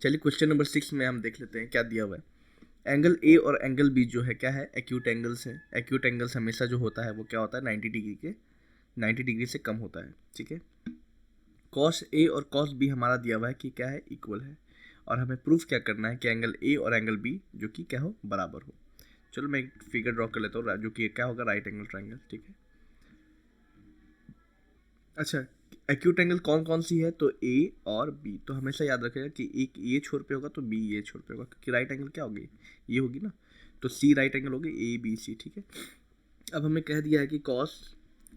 चलिए question number 6 में हम देख लेते हैं क्या दिया हुआ है। एंगल ए और एंगल बी जो है क्या है, एक्यूट एंगल्स है। एक्यूट एंगल्स हमेशा जो होता है वो क्या होता है, 90 डिग्री से कम होता है। ठीक है, कॉस ए और कॉस बी हमारा दिया हुआ है कि क्या है, इक्वल है। और हमें प्रूफ क्या करना है कि एंगल ए और एंगल बी जो कि क्या हो, बराबर हो। चलो मैं एक फिगर ड्रॉ कर लेता हूँ जो कि क्या होगा, राइट एंगल ट्राइंगल। ठीक है, अच्छा एक्यूट एंगल कौन कौन सी है, तो ए और बी। तो हमेशा याद रखेगा कि एक ये छोर पे होगा तो बी ये छोर पे होगा, क्योंकि राइट एंगल क्या होगी, ये होगी ना। तो सी राइट एंगल होगी, ए बी सी। ठीक है, अब हमें कह दिया है कि कॉस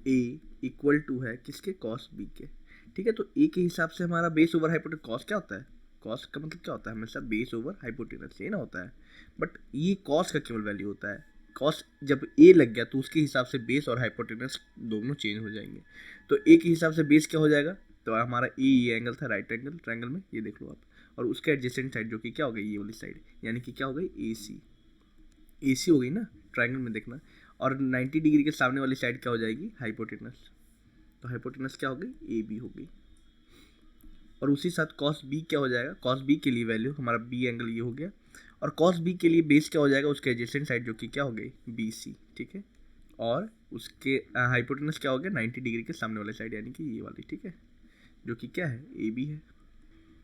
ए इक्वल टू है किसके, कॉस बी के। ठीक है, तो ए के हिसाब से हमारा बेस ओवर हाइपोटेनस कॉस क्या होता है, कॉस का मतलब क्या होता है, हमेशा बेस ओवर हाइपोटेनस ये ना होता है। बट ये कॉस का केवल वैल्यू होता है। कॉस जब ए लग गया तो उसके हिसाब से बेस और हाइपोटेनस दोनों चेंज हो जाएंगे। तो ए के हिसाब से बेस क्या हो जाएगा, तो हमारा ए ये एंगल था राइट एंगल ट्रायंगल में, ये देख लो आप। और उसके एडजेसेंट साइड जो कि क्या हो गई, ये वाली साइड, यानी कि क्या हो गई, ए सी। ए सी हो गई ना ट्रायंगल में, देखना। और 90 डिग्री के सामने वाली साइड क्या हो जाएगी, हाइपोटेनस। तो हाइपोटेनस क्या हो गई, ए बी हो गई। और उसी साथ कॉस बी क्या हो जाएगा, कॉस बी के लिए वैल्यू हमारा बी एंगल ये हो गया। और कॉस बी के लिए बेस क्या हो जाएगा, उसके एडजेसेंट साइड जो कि क्या हो गई, बी सी। ठीक है, और उसके हाइपोटेनस क्या हो गया, 90 डिग्री के सामने वाली साइड, यानी कि ये वाली। ठीक है, जो कि क्या है, ए बी है।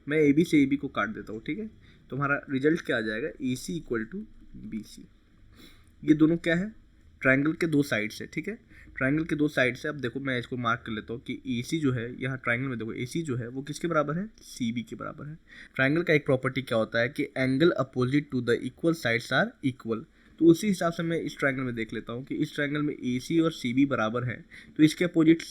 मैं ए बी से ए बी को काट देता हूँ। ठीक है, तो हमारा रिजल्ट क्या आ जाएगा, ए सी इक्वल टू बी सी। ये दोनों क्या है, ट्रायंगल के दो साइड से। ठीक है, ट्रायंगल के दो साइड से। अब देखो मैं इसको मार्क कर लेता हूँ कि ए सी जो है यहाँ ट्रायंगल में, देखो ए सी जो है वो किसके बराबर है, सी बी के बराबर है। ट्रायंगल का एक प्रॉपर्टी क्या होता है कि angle opposite to the equal sides are equal. तो उसी हिसाब से मैं इस ट्रायंगल में देख लेता हूँ कि इस ट्रायंगल में ए सी और सी बी बराबर है। तो इसके अपोजिट,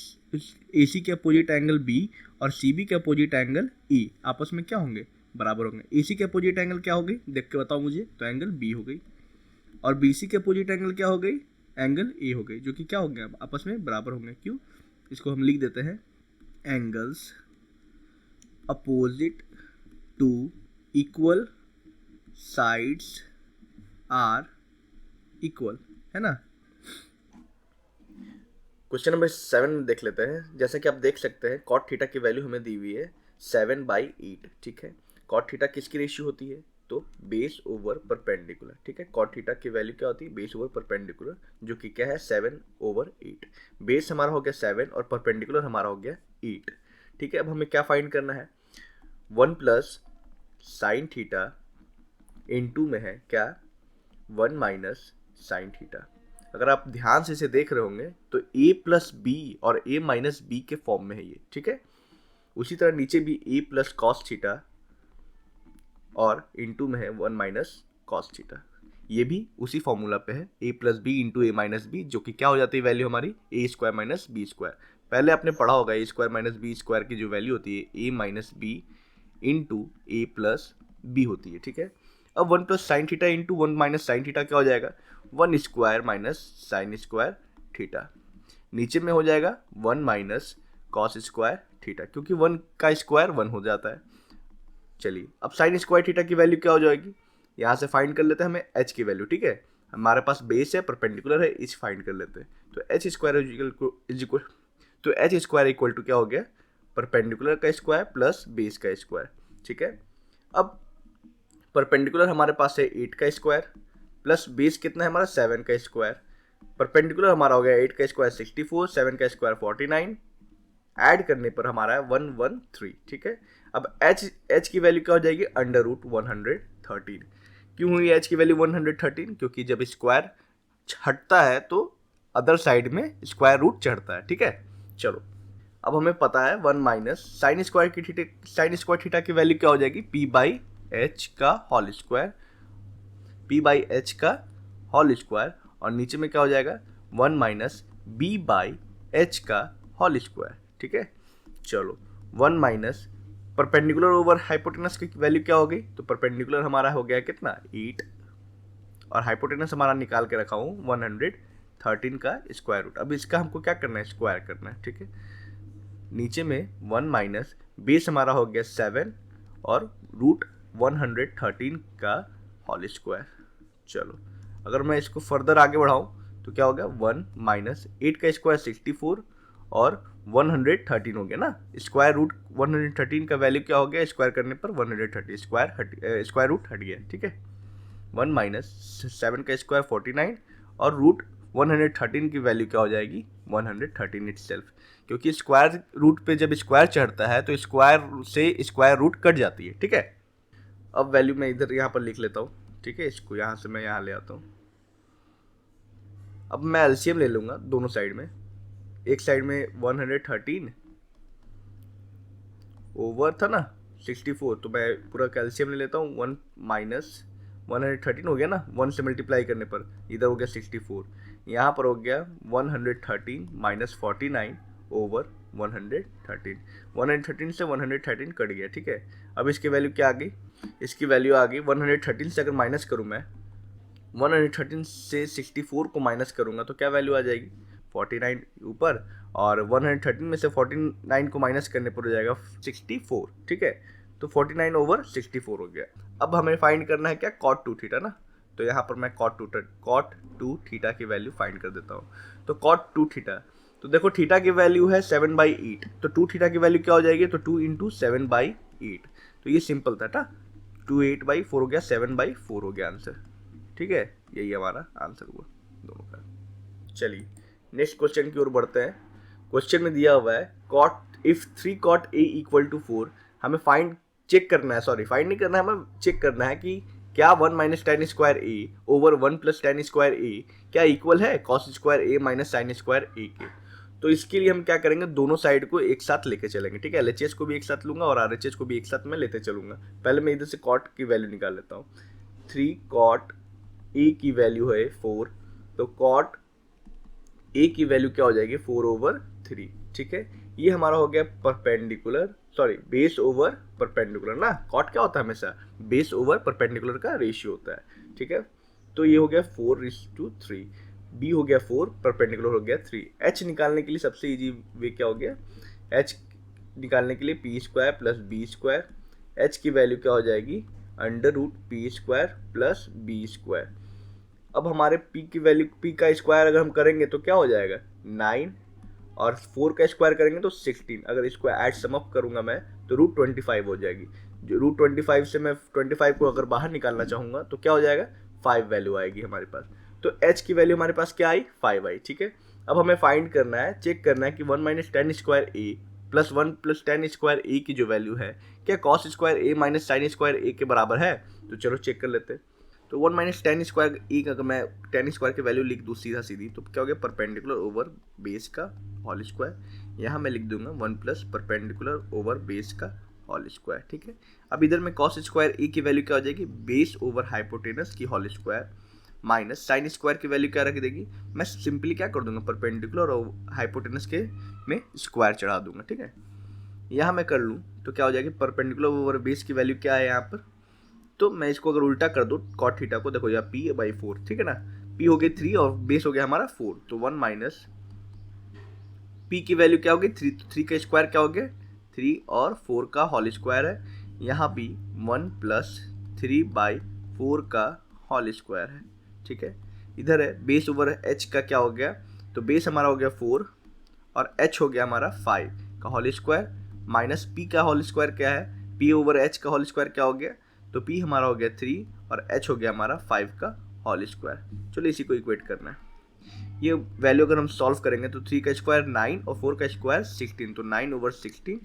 ए सी के अपोजिट एंगल बी और सी बी के अपोजिट एंगल ई आपस में क्या होंगे, बराबर होंगे। ए सी के अपोजिट एंगल क्या होगी, देख के बताओ मुझे, तो एंगल बी हो गई। और बी सी के अपोजिट एंगल क्या हो गई, एंगल ए हो गई, जो कि क्या हो गया, आपस में बराबर होंगे। क्यों, इसको हम लिख देते हैं angles opposite to equal sides are equal, है ना। क्वेश्चन नंबर 7 में देख लेते हैं। जैसा कि आप देख सकते हैं कॉट थीटा की वैल्यू हमें दी हुई है 7/8। ठीक है, कॉट थीटा किसकी रेशियो होती है, तो बेस ओवर परपेंडिकुलर। ठीक है, कॉट थीटा की वैल्यू क्या होती है, बेस ओवर परपेंडिकुलर, जो कि क्या है 7/8। बेस हमारा हो गया 7 और परपेंडिकुलर हमारा हो गया 8। ठीक है, अब हमें क्या फाइंड करना है, 1 प्लस साइन थीटा इंटू में है क्या, 1 माइनस साइन थीटा। अगर आप ध्यान से इसे देख रहे होंगे तो a प्लस बी और a माइनस बी के फॉर्म में है ये। ठीक है, उसी तरह नीचे भी a प्लस कॉस थीटा और इंटू में है 1 माइनस कॉस थीटा, ये भी उसी फॉर्मूला पे है, a plus b into a minus b, जो कि क्या हो जाती है वैल्यू हमारी, a square minus b square. पहले आपने पढ़ा होगा a square minus b square की जो वैल्यू होती है, a minus b into a plus b होती है। ठीक है, अब 1 plus sine theta into 1 minus sine theta क्या हो जाएगा, 1 square minus sine square theta. नीचे में हो जाएगा 1 माइनस कॉस स्क्वायर थीटा, क्योंकि 1 का स्क्वायर 1 हो जाता है। चलिए, अब साइन स्क्वायर थीटा की वैल्यू क्या हो जाएगी, यहाँ से फाइंड कर लेते हैं हमें एच की वैल्यू। ठीक है, हमारे पास बेस है, परपेंडिकुलर है, इस फाइंड कर लेते हैं। तो एच स्क्वायर इज इक्वल, तो एच स्क्वायर इक्वल टू क्या हो गया, परपेंडिकुलर का स्क्वायर प्लस बेस का स्क्वायर। ठीक है, अब परपेंडिकुलर हमारे पास है 8 का स्क्वायर प्लस बेस कितना है हमारा 7 का स्क्वायर। परपेंडिकुलर हमारा हो गया 8 का स्क्वायर 64, 7 का स्क्वायर 49, ऐड करने पर हमारा है 113। ठीक है, अब h की वैल्यू क्या हो जाएगी, अंडर रूट 113। क्यों हुई h की वैल्यू 113, क्योंकि जब स्क्वायर हटता है तो अदर साइड में स्क्वायर रूट चढ़ता है। ठीक है, चलो अब हमें पता है 1 माइनस साइन स्क्वायर थीटा की वैल्यू क्या हो जाएगी, p बाई एच का whole square, p by h का होल स्क्वायर, और नीचे में क्या हो जाएगा 1 माइनस b बाई एच का होल स्क्वायर। ठीक है, चलो 1 माइनस परपेंडिकुलर ओवर हाइपोटेनस की वैल्यू क्या हो गई, तो परपेंडिकुलर हमारा हो गया कितना 8, और हाइपोटेनस हमारा निकाल के रखा हूँ 113 का स्क्वायर रूट। अब इसका हमको क्या करना है, स्क्वायर करना है। ठीक है, नीचे में 1 माइनस बेस हमारा हो गया 7 और रूट 113 का होल स्क्वायर। चलो अगर मैं इसको फर्दर आगे बढ़ाऊं तो क्या हो गया 1 माइनस 8 का स्क्वायर 64 और 113 हो गया ना। स्क्वायर रूट 113 का वैल्यू क्या हो गया, स्क्वायर करने पर 130, स्क्वायर रूट हट गया, ठीक है। 1 माइनस 7 का स्क्वायर 49 और रूट 113 की वैल्यू क्या हो जाएगी, 113 इटसेल्फ, क्योंकि स्क्वायर रूट पे जब स्क्वायर चढ़ता है तो स्क्वायर से स्क्वायर रूट कट जाती है, ठीक है। अब वैल्यू मैं इधर यहाँ पर लिख लेता हूँ, ठीक है। इसको यहाँ से मैं यहाँ ले आता हूँ। अब मैं एलसीएम ले लूँगा दोनों साइड में। एक साइड में 113 ओवर था ना 64, तो मैं पूरा कैल्शियम ले लेता हूँ। 1 माइनस 113 हो गया ना, 1 से मल्टीप्लाई करने पर इधर हो गया 64, यहाँ पर हो गया 113 माइनस 49 ओवर 113। 113 से 113 कट गया, ठीक है। अब इसकी वैल्यू क्या आ गई, इसकी वैल्यू आ गई 113 से अगर माइनस करूँ मैं, 113 से 64 को माइनस करूँगा तो क्या वैल्यू आ जाएगी, 49 ऊपर, और 113 में से 49 को माइनस करने पर हो जाएगा 64, ठीक है। तो 49 ओवर 64 हो गया। अब हमें फाइंड करना है क्या, cot 2 थीटा ना। तो यहाँ पर मैं cot 2 थीटा की वैल्यू फाइंड कर देता हूँ। तो cot 2 थीटा, तो देखो थीटा की वैल्यू है 7/8, तो 2 थीटा की वैल्यू क्या हो जाएगी, तो 2 इंटू 7/8। तो ये सिंपल था ना, 2 8/4 हो गया, 7/4 हो गया आंसर, ठीक है। यही हमारा आंसर हुआ दोनों का। चलिए नेक्स्ट क्वेश्चन की ओर बढ़ते हैं। क्वेश्चन में दिया हुआ है cot if 3 cot a equal to 4, हमें चेक करना है, फाइंड नहीं करना है, हमें चेक करना है कि क्या 1 माइनस टेन स्क्वायर ए ओवर 1 प्लस टेन स्क्वायर ए क्या इक्वल है कॉस स्क्वायर ए माइनस साइन स्क्वायर ए के। तो इसके लिए हम क्या करेंगे, दोनों साइड को एक साथ लेके चलेंगे, ठीक है। LHS को भी एक साथ लूंगा और RHS को भी एक साथ में लेते चलूंगा। पहले मैं इधर से cot की वैल्यू निकाल लेता हूँ। 3 cot a की वैल्यू है 4, तो cot a की वैल्यू क्या हो जाएगी, 4/3, ठीक है। ये हमारा हो गया बेस ओवर परपेंडिकुलर ना। कॉट क्या होता है, हमेशा बेस ओवर परपेंडिकुलर का रेशियो होता है, ठीक है। तो ये हो गया 4:3, बी हो गया 4, परपेंडिकुलर हो गया 3। एच निकालने के लिए सबसे इजी वे क्या हो गया, एच निकालने के लिए p square plus b square. H की वैल्यू क्या हो जाएगी, √p² प्लस बी स्क्वायर। अब हमारे p की वैल्यू, p का स्क्वायर अगर हम करेंगे तो क्या हो जाएगा 9, और 4 का स्क्वायर करेंगे तो 16। अगर इसको ऐड सम अप करूंगा मैं तो √25 हो जाएगी। जो √25 से मैं 25 को अगर बाहर निकालना चाहूँगा तो क्या हो जाएगा, 5 वैल्यू आएगी हमारे पास। तो h की वैल्यू हमारे पास क्या आई, 5 आई, ठीक है। अब हमें फाइंड करना है, चेक करना है कि 1 माइनस टेन स्क्वायर ए प्लस 1 प्लस टेन स्क्वायर ए की जो वैल्यू है क्या कॉस स्क्वायर ए माइनस साइन स्क्वायर ए के बराबर है। तो चलो चेक कर लेते हैं। तो 1 माइनस टेन स्क्वायर ए का अगर मैं टेन स्क्वायर की वैल्यू लिख दूँ सीधी तो क्या हो गया, परपेंडिकुलर ओवर बेस का होल स्क्वायर। यहाँ मैं लिख दूंगा 1 प्लस परपेंडिकुलर ओवर बेस का होल स्क्वायर, ठीक है। अब इधर में कॉस स्क्वायर ए की वैल्यू क्या हो जाएगी, बेस ओवर हाइपोटेनस की whole square minus sine square की वैल्यू क्या रख देगी, मैं सिंपली क्या कर दूंगा, परपेंडिकुलर और हाइपोटेनस के में स्क्वायर चढ़ा दूंगा, ठीक है। यहाँ मैं कर लूँ तो क्या हो जाएगी, परपेंडिकुलर ओवर बेस की वैल्यू क्या है यहाँ पर, तो मैं इसको अगर उल्टा कर दूँ कॉट थीटा को, देखो यहाँ p/4, ठीक है ना। p हो गई 3 और बेस हो गया हमारा 4, तो 1 माइनस p की वैल्यू क्या होगी 3, तो 3 का स्क्वायर क्या हो गया 3 और 4 का होल स्क्वायर है। यहाँ भी 1 प्लस 3/4 का होल स्क्वायर है, ठीक है। इधर है बेस ओवर h का क्या हो गया, तो बेस हमारा हो गया 4 और h हो गया हमारा 5 का होल स्क्वायर माइनस p का होल स्क्वायर क्या है, p ओवर h का होल स्क्वायर क्या हो गया, तो p हमारा हो गया 3 और h हो गया हमारा 5 का होल स्क्वायर। चलो इसी को इक्वेट करना है। ये वैल्यू अगर हम सॉल्व करेंगे तो 3 का स्क्वायर 9 और 4 का स्क्वायर 16, तो 9/16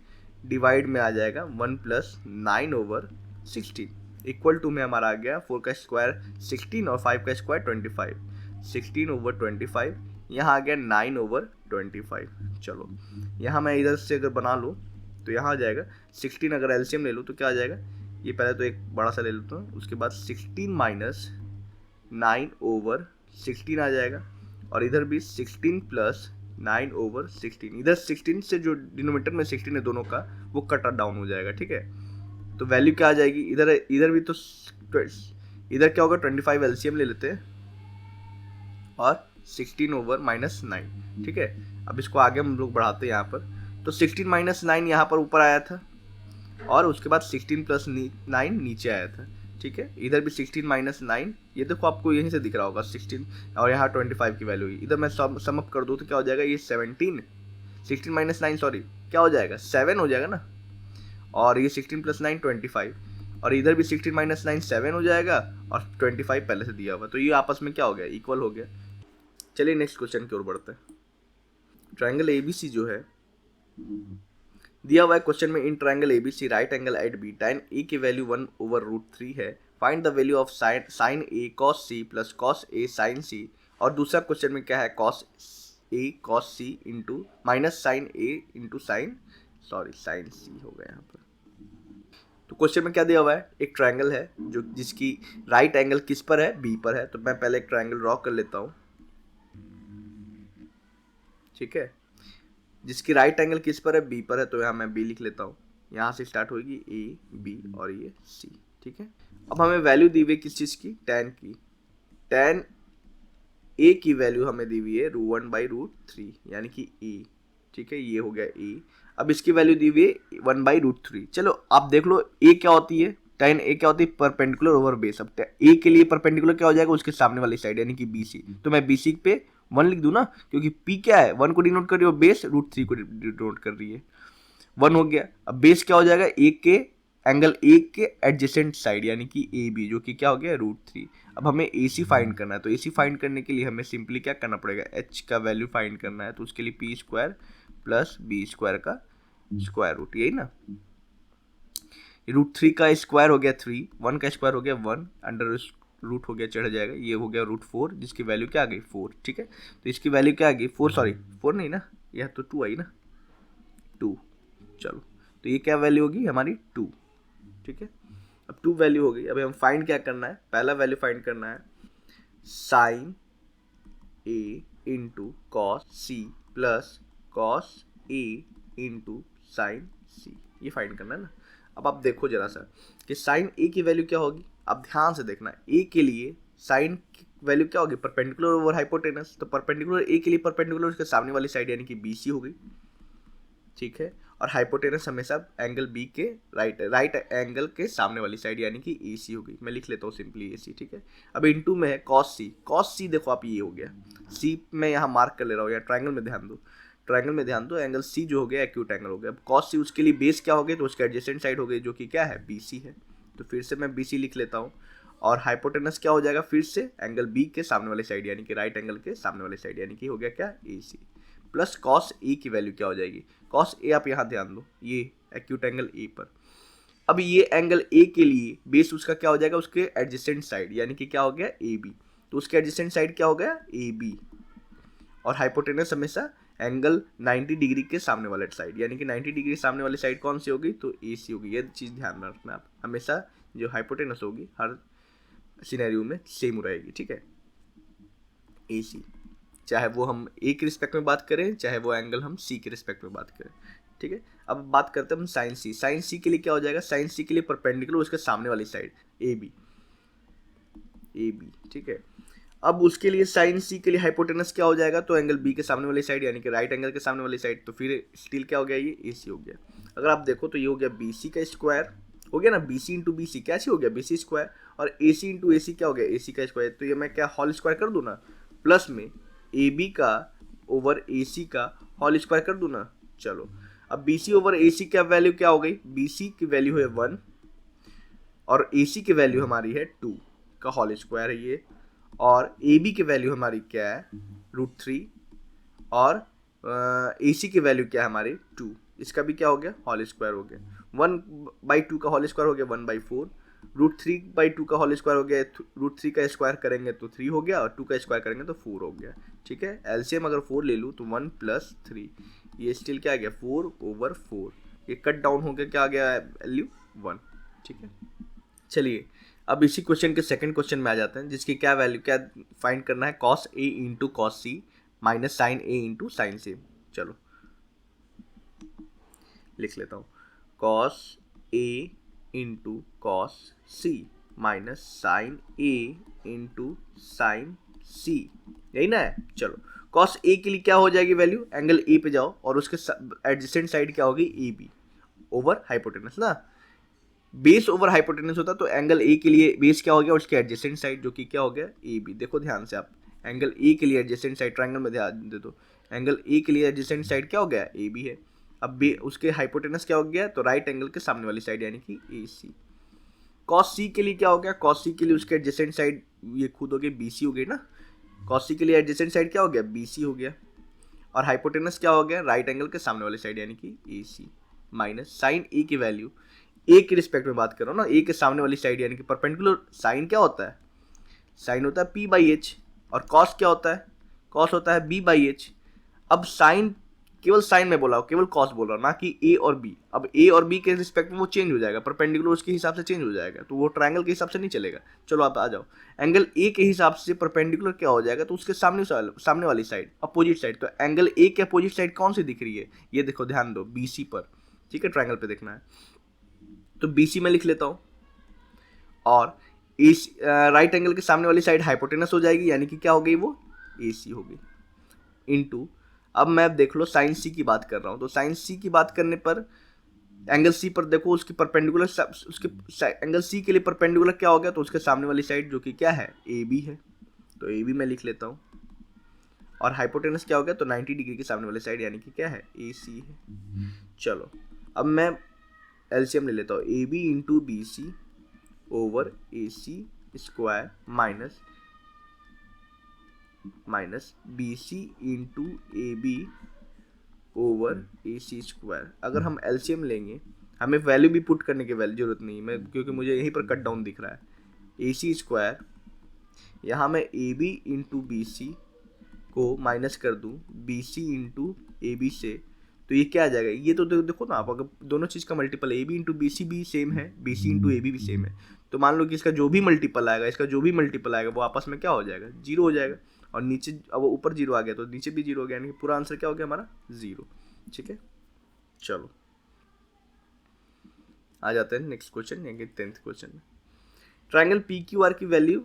डिवाइड में आ जाएगा 1 प्लस 9/16 इक्वल टू में हमारा आ गया 4 का स्क्वायर 16 और 5 का स्क्वायर 25, 16/25 यहाँ आ गया 9/25। चलो यहाँ मैं इधर से अगर बना लूँ तो यहाँ आ जाएगा 16, अगर एलसीएम ले लूँ तो क्या आ जाएगा, ये पहले तो एक बड़ा सा ले लेता हूँ, उसके बाद 16 माइनस 9/16 आ जाएगा, और इधर भी 16 प्लस 9/16, इधर 16 से जो डिनोमिनेटर में 16 है दोनों का वो कट डाउन हो जाएगा, ठीक है। तो वैल्यू क्या आ जाएगी, इधर भी तो इधर क्या होगा 25 एलसीएम ले लेते हैं और 16/-9, ठीक है। अब इसको आगे हम लोग बढ़ाते हैं यहाँ पर, तो 16 - 9 यहाँ पर ऊपर आया था और उसके बाद 16 + 9 नीचे आया था, ठीक है। इधर भी 16 - 9, ये देखो आपको यहीं से दिख रहा होगा 16 और यहाँ 25 की वैल्यू हुई। इधर मैं सम अप कर दूँ तो क्या हो जाएगा, ये 17 16 माइनस 9 सॉरी क्या हो जाएगा 7 हो जाएगा ना, और ये 16 प्लस 9 25, और इधर भी 16 माइनस 9 7 हो जाएगा, और 25 पहले से दिया हुआ, तो ये आपस में क्या हो गया इक्वल हो गया। चलिए नेक्स्ट क्वेश्चन की ओर बढ़ते हैं। ट्रायंगल ABC जो है दिया हुआ है क्वेश्चन में, in triangle ABC right angle at B tan A की वैल्यू 1/√3 है, find the value of sin A cos C plus cos A sin C, और दूसरा क्वेश्चन में क्या है cos A cos C into minus sin A into sin C हो गया यहाँ पर। तो क्वेश्चन में क्या दिया हुआ है, एक ट्रायंगल है जो जिसकी राइट एंगल किस पर है, बी पर है, तो मैं पहले एक ट्रायंगल ड्रॉ कर लेता हूँ, ठीक है, जिसकी राइट एंगल किस पर है, बी पर है, तो यहाँ मैं बी लिख लेता हूँ, यहाँ से स्टार्ट होगी ए बी और ये सी, ठीक है। अब हमें वैल्यू दी हुई किस चीज़ की, tan की, tan ए की वैल्यू हमें दी हुई है 1/√3 यानी कि ए, ठीक है, ये हो गया ए। अब इसकी वैल्यू दी हुई है 1/√3। चलो आप देख लो ए क्या होती है, tan ए क्या होती है, परपेंडिकुलर ओवर बेस। अब ए के लिए परपेंडिकुलर क्या हो जाएगा, उसके सामने वाली साइड यानी कि BC, तो मैं BC पे 1 लिख दूं ना, क्योंकि P क्या है 1 को डिनोट कर रही है, बेस √3 को डिनोट कर रही है, 1 हो गया। अब बेस क्या हो जाएगा, ए के एंगल ए के एडजेसेंट साइड यानी कि AB, जो कि क्या हो गया √3। अब हमें AC फाइंड करना है, तो AC फाइंड करने के लिए हमें सिंपली क्या करना पड़ेगा, H का वैल्यू फाइंड करना है, तो उसके लिए p² प्लस b² का स्क्वायर रूट, यही ना, √3 का स्क्वायर हो गया 3, 1 का स्क्वायर हो गया 1, अंडर रूट हो गया चढ़ जाएगा, ये हो गया √4 जिसकी वैल्यू क्या आ गई 4, ठीक है। तो इसकी वैल्यू क्या आ गई 4, सॉरी 4 नहीं ना, यह तो 2 आई ना, 2, चलो तो ये क्या वैल्यू होगी हमारी 2, ठीक है। अब 2 वैल्यू हो गई, अभी हम फाइंड क्या करना है, पहला वैल्यू फाइंड करना है sin A into cos C plus cos A into sine C, ये फाइंड करना है ना। अब आप देखो जरा सा कि sin A की वैल्यू क्या होगी, आप ध्यान से देखना, A के लिए sin की वैल्यू क्या होगी, परपेंडिकुलर ओवर हाइपोटेनस, तो परपेंडिकुलर A के लिए परपेंडिकुलर उसके सामने वाली साइड यानी कि BC हो गई, ठीक है, और हाइपोटेनस हमेशा एंगल बी के राइट एंगल के सामने वाली साइड यानी कि AC हो गई, मैं लिख लेता हूँ सिंपली AC, ठीक है। अब इनटू में है cos C देखो आप ये हो गया, C मैं यहाँ मार्क कर ले रहा हूँ, या ट्रायंगल में ध्यान दो, ट्रायंगल में ध्यान दो, एंगल C जो हो गया एक्यूट एंगल हो गया। अब cos C उसके लिए बेस क्या हो गया, तो उसके एडजेसेंट साइड हो गई जो कि क्या है BC है, तो फिर से मैं BC लिख लेता हूँ, और हाइपोटेनस क्या हो जाएगा फिर से एंगल B के सामने वाले साइड यानी कि राइट एंगल के सामने वाले साइड यानी कि हो गया क्या AC, प्लस cos A की वैल्यू क्या हो जाएगी, cos A आप यहाँ ध्यान दो, ये एक्यूट एंगल A पर। अब ये एंगल A के लिए बेस उसका क्या हो जाएगा, उसके एडजेसेंट साइड यानी कि क्या हो गया AB, तो उसके एडजेसेंट साइड क्या हो गया AB, और हाइपोटेनस हमेशा एंगल 90 डिग्री के सामने वाले साइड यानी कि 90 डिग्री सामने वाली साइड कौन सी होगी, तो AC होगी। ये चीज़ ध्यान में रखना, आप हमेशा जो हाइपोटेनस होगी हर सिनेरियो में सेम रहेगी, ठीक है, AC, चाहे वो हम A के रिस्पेक्ट में बात करें, चाहे वो एंगल हम C के रिस्पेक्ट में बात करें, ठीक है। अब बात करते हैं हम साइन C के लिए क्या हो जाएगा, साइन C के लिए परपेंडिकुलर उसके सामने वाली साइड AB, ठीक है। अब उसके लिए साइन C के लिए हाइपोटेनस क्या हो जाएगा, तो एंगल B के सामने वाली साइड यानी कि राइट एंगल के सामने वाली साइड, तो फिर स्टिल क्या हो गया, ये AC हो गया। अगर आप देखो तो ये हो गया BC का स्क्वायर हो गया ना, BC इंटू BC क्या हो गया BC स्क्वायर, और AC इंटू AC क्या हो गया AC का स्क्वायर, तो ये मैं क्या होल स्क्वायर कर दूँ ना, प्लस में AB का ओवर AC का होल स्क्वायर कर दूँ ना। चलो अब BC ओवर AC का वैल्यू क्या हो गई, BC की वैल्यू है 1 और AC की वैल्यू हमारी है 2 का होल स्क्वायर है ये, और AB की वैल्यू हमारी क्या है √3, और AC की वैल्यू क्या है हमारी 2, इसका भी क्या हो गया होल स्क्वायर हो गया, 1/2 का होल स्क्वायर हो गया 1/4, √3/2 का होल स्क्वायर हो गया, √3 का स्क्वायर करेंगे तो 3 हो गया, और 2 का स्क्वायर करेंगे तो 4 हो गया, ठीक है। एलसीएम अगर 4 ले लूँ तो 1 + 3, ये स्टिल क्या आ गया 4/4, ये कट डाउन हो गया क्या आ गया वैल्यू 1, ठीक है। चलिए अब इसी क्वेश्चन के सेकंड क्वेश्चन में आ जाते हैं, जिसकी क्या वैल्यू क्या फाइंड करना है, cos A into cos C minus sin A into sin C। चलो लिख लेता हूँ, cos A into cos C minus sin A into sin C, यही ना है। चलो cos A के लिए क्या हो जाएगी वैल्यू, एंगल A पे जाओ और उसके एडजेसेंट साइड क्या होगी AB ओवर हाइपोटेनस ना, बेस ओवर हाइपोटेनस होता तो एंगल A के लिए बेस क्या हो गया, उसके एडजेसेंट साइड जो कि क्या हो गया AB। देखो ध्यान से आप, एंगल A के लिए एडजेसेंट साइड ट्रायंगल में ध्यान दे दो, एंगल ए के लिए एडजेसेंट साइड क्या हो गया, ए बी है। अब बी उसके हाइपोटेनस क्या हो गया, तो राइट एंगल के सामने वाली साइड यानी कि ए सी। कॉस सी के लिए क्या हो गया, कॉस सी के लिए उसके एडजेसेंट साइड ये खुद हो गई बी सी हो गई ना, कॉस सी के लिए एडजेसेंट साइड क्या हो गया, बी सी हो गया। और हाइपोटेनस क्या हो गया, राइट एंगल के सामने वाली साइड यानी कि ए सी माइनस साइन ए की वैल्यू, ए के रिस्पेक्ट में बात कर रहा हूँ ना, ए के सामने वाली साइड यानी कि परपेंडिकुलर। साइन क्या होता है, साइन होता है पी बाई एच, और कॉस क्या होता है, कॉस होता है बी बाई एच। अब साइन केवल साइन में बोला, केवल कॉस बोल रहा हूँ, ना कि ए और बी। अब ए और बी के रिस्पेक्ट में वो चेंज हो जाएगा, परपेंडिकुलर उसके हिसाब से चेंज हो जाएगा, तो वो ट्रायंगल के हिसाब से नहीं चलेगा। चलो आप आ जाओ, एंगल ए के हिसाब से परपेंडिकुलर क्या हो जाएगा, तो उसके सामने वाली साइड, अपोजिट साइड। तो एंगल ए के अपोजिट साइड कौन सी दिख रही है, ये देखो ध्यान दो, बी सी पर, ठीक है, ट्रायंगल पे देखना है। तो बी सी में लिख लेता हूँ, और इस राइट एंगल के सामने वाली साइड हाइपोटेनस हो जाएगी, यानी कि क्या हो गई, वो ए सी हो गई, इनटू। अब मैं देख लो साइन सी की बात कर रहा हूँ, तो साइन सी की बात करने पर एंगल सी पर देखो, उसकी परपेंडिकुलर, उसके एंगल सी के लिए परपेंडिकुलर क्या हो गया, तो उसके सामने वाली साइड जो कि क्या है, ए बी है, तो ए बी मैं लिख लेता हूँ। और हाइपोटेनस क्या हो गया, तो 90 डिग्री के सामने वाली साइड यानी कि क्या है, ए सी है। चलो अब मैं एलसीएम ले लेता हूँ, a b into b c over a c square minus b c into a b over a c square. अगर हम एलसीएम लेंगे, हमें वैल्यू भी पुट करने की जरूरत नहीं है, क्योंकि मुझे यहीं पर कट डाउन दिख रहा है, ए सी स्क्वायर, यहाँ मैं a b into b c को माइनस कर दूँ b c into a b से, तो ये क्या आ जाएगा, ये तो देखो ना आप, अगर दोनों चीज़ का multiple a b into b c भी सेम है, b c into a b भी सेम है, तो मान लो कि इसका जो भी मल्टीपल आएगा, इसका जो भी मल्टीपल आएगा वो आपस में क्या हो जाएगा, जीरो हो जाएगा। और नीचे अब वो ऊपर जीरो आ गया तो नीचे भी जीरो हो गया, यानी कि पूरा आंसर क्या हो गया हमारा, जीरो। ठीक है, चलो आ जाते हैं नेक्स्ट क्वेश्चन, यानी कि 10th क्वेश्चन में। ट्रायंगल पी क्यू आर की value,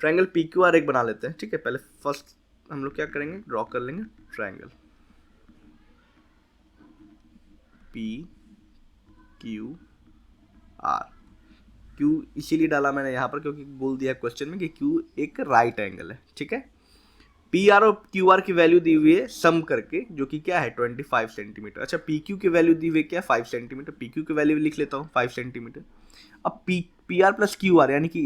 triangle P Q R एक बना लेते हैं। ठीक है, पहले फर्स्ट हम लोग क्या करेंगे, ड्रॉ कर लेंगे triangle P Q R. Q इसीलिए डाला मैंने यहाँ पर क्योंकि बोल दिया क्वेश्चन में कि क्यू एक राइट एंगल है। ठीक है, पी आर और क्यू आर की वैल्यू दी हुई है सम करके, जो कि क्या है 25 सेंटीमीटर। अच्छा, पी क्यू की वैल्यू दी हुई क्या है 5 सेंटीमीटर, पी क्यू की वैल्यू लिख लेता हूँ 5 सेंटीमीटर। अब P R plus Q R, यानी कि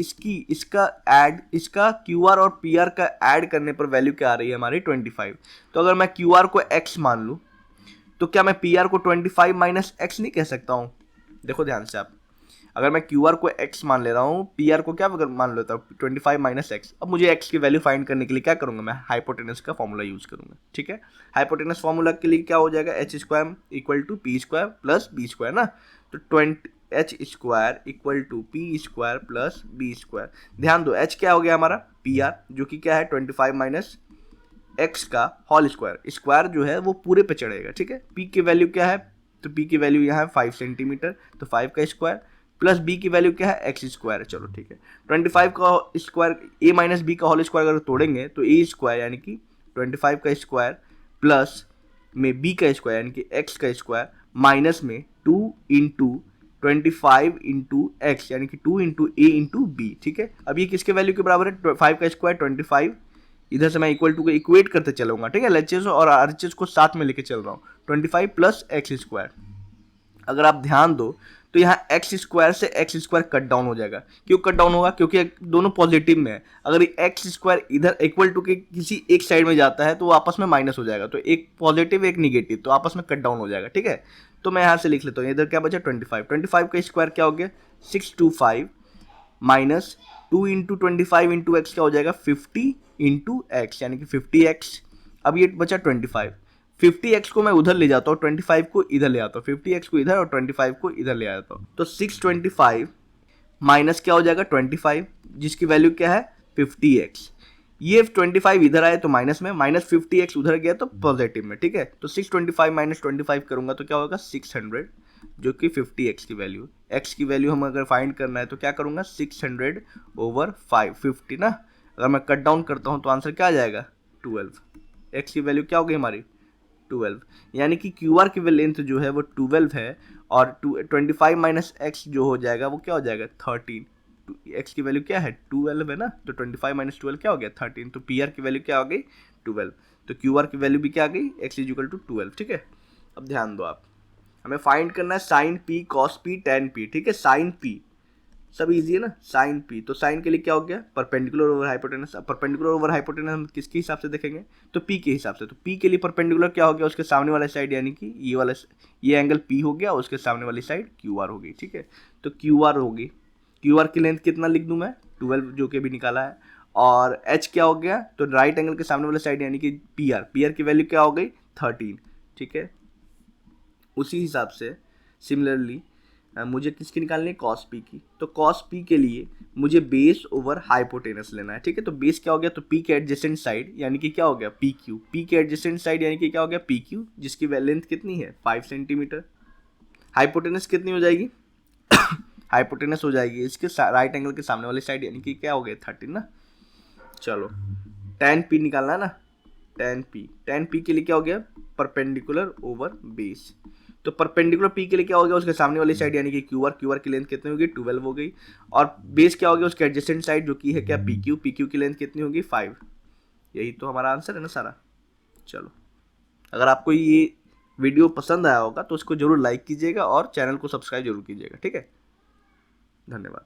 इसका क्यू आर और पी आर का ऐड करने पर वैल्यू क्या आ रही है हमारी 25। तो अगर मैं क्यू आर को x मान लूँ, तो क्या मैं पी आर को 25 माइनस एक्स नहीं कह सकता हूँ? देखो ध्यान से आप, अगर मैं क्यू आर को x मान ले रहा हूँ, पी आर को क्या मान लेता हूँ 25 माइनस एक्स। अब मुझे x की वैल्यू फाइंड करने के लिए क्या करूँगा, मैं हाइपोटेनस का फॉर्मूला यूज़ करूँगा। ठीक है, हाइपोटेनस फॉर्मूला के लिए क्या हो जाएगा, h square equal to p square plus b square ना, तो h square equal to p square plus b square. ध्यान दो h क्या हो गया हमारा पी आर, जो कि क्या है 25 माइनस एक्स का होल स्क्वायर, स्क्वायर जो है वो पूरे पे चढ़ेगा। ठीक है, p की वैल्यू क्या है, तो p की वैल्यू यहाँ है 5 सेंटीमीटर, तो 5 का स्क्वायर प्लस b की वैल्यू क्या है एक्स स्क्वायर है। चलो ठीक है, 25 का स्क्वायर a माइनस बी का होल स्क्वायर अगर तोड़ेंगे तो a स्क्वायर यानी कि 25 का स्क्वायर प्लस में b का स्क्वायर यानी कि x का स्क्वायर माइनस में 2 इंटू 25 इंटू एक्स यानी कि 2 इंटू ए इंटू बी। ठीक है, अब ये किसके वैल्यू के बराबर है, 5 का स्क्वायर 25, इधर से मैं इक्वल टू को इक्वेट करते चलूंगा। ठीक है, एलएचएस और आरएचएस को साथ में लेके चल रहा हूँ, 25 प्लस एक्स स्क्वायर। अगर आप ध्यान दो तो यहाँ एक्स स्क्वायर से एक्स स्क्वायर कट डाउन हो जाएगा। क्यों कट डाउन होगा, क्योंकि दोनों पॉजिटिव में है। अगर एक्स स्क्वायर इधर इक्वल टू के किसी एक साइड में जाता है तो वो आपस में माइनस हो जाएगा, तो एक पॉजिटिव एक निगेटिव, तो आपस में कट डाउन हो जाएगा। ठीक है, तो मैं यहाँ से लिख लेता हूँ, इधर क्या बचा 25 का स्क्वायर क्या हो गया 625 माइनस 2 इंटू 25 इंटू एक्स क्या हो जाएगा 50 इंटू एक्स यानी कि 50x। अब ये बचा 50x को मैं उधर ले जाता हूँ, 25 को इधर ले आता हूँ, 50x को इधर और 25 को इधर ले आता हूँ, तो 625 माइनस क्या हो जाएगा 25, जिसकी वैल्यू क्या है 50x। ये 25 इधर आए तो माइनस में, माइनस 50x उधर गया तो पॉजिटिव में। ठीक है, तो 625 माइनस 25 करूंगा तो क्या होगा 600, जो कि 50x की वैल्यू। x की वैल्यू हम अगर फाइंड करना है तो क्या करूंगा 600 ओवर 550 ना, अगर मैं कट डाउन करता हूँ तो आंसर क्या आ जाएगा 12। x की वैल्यू क्या होगी हमारी 12, यानी कि क्यू आर की लेंथ जो है वो 12 है, और 25 माइनस एक्स जो हो जाएगा वो क्या हो जाएगा 13, एक्स की वैल्यू क्या है 12 है ना, तो 25 माइनस 12 क्या हो गया 13, तो पी आर की वैल्यू क्या हो गई 12, तो क्यू आर की वैल्यू भी क्या आ गई एक्स इज इक्वल टू 12। ठीक है, अब ध्यान दो आप, हमें फाइंड करना है sine p cos p tan p. ठीक है, साइन पी सब इजी है ना, साइन पी, तो साइन के लिए क्या हो गया परपेंडिकुलर ओवर हाइपोटेनस। अब परपेंडिकुलर ओवर हाइपोटेनस हम किसके हिसाब से देखेंगे, तो पी के हिसाब से। तो पी के लिए परपेंडिकुलर क्या हो गया उसके सामने वाला साइड, यानी कि ये वाला, ये एंगल पी हो गया, उसके सामने वाली साइड क्यू आर हो गई। ठीक है, तो क्यू आर होगी, क्यू आर की लेंथ कितना लिख दूं मैं 12 जो कि अभी निकाला है, और एच क्या हो गया, तो राइट एंगल के सामने वाला साइड यानी कि पी आर, पी आर की वैल्यू क्या हो गई 13। ठीक है, उसी हिसाब से सिमिलरली मुझे किसकी निकालनी है कॉस पी की, तो कॉस पी के लिए मुझे बेस ओवर हाइपोटेनस लेना है। ठीक है, तो बेस क्या हो गया, तो पी के एडजेसेंट साइड यानी कि क्या हो गया पी क्यू, पी के एडजेसेंट साइड यानी कि क्या हो गया पी क्यू, जिसकी लेंथ कितनी है 5 सेंटीमीटर। हाइपोटेनस कितनी हो जाएगी हाइपोटेनस हो जाएगी इसके राइट एंगल के सामने वाली साइड यानी कि क्या हो गया 13 ना। चलो टेन पी निकालना है ना, टेन पी के लिए क्या हो गया परपेंडिकुलर ओवर बेस, तो परपेंडिकुलर पी के लिए क्या हो गया उसके सामने वाली साइड यानी कि क्यू आर की लेंथ कितनी होगी 12 हो गई, और बेस क्या हो गया उसके एडजेसेंट साइड जो कि है क्या पी क्यू की लेंथ कितनी होगी 5। यही तो हमारा आंसर है ना सारा। चलो, अगर आपको ये वीडियो पसंद आया होगा तो उसको जरूर लाइक कीजिएगा और चैनल को सब्सक्राइब जरूर कीजिएगा। ठीक है, धन्यवाद।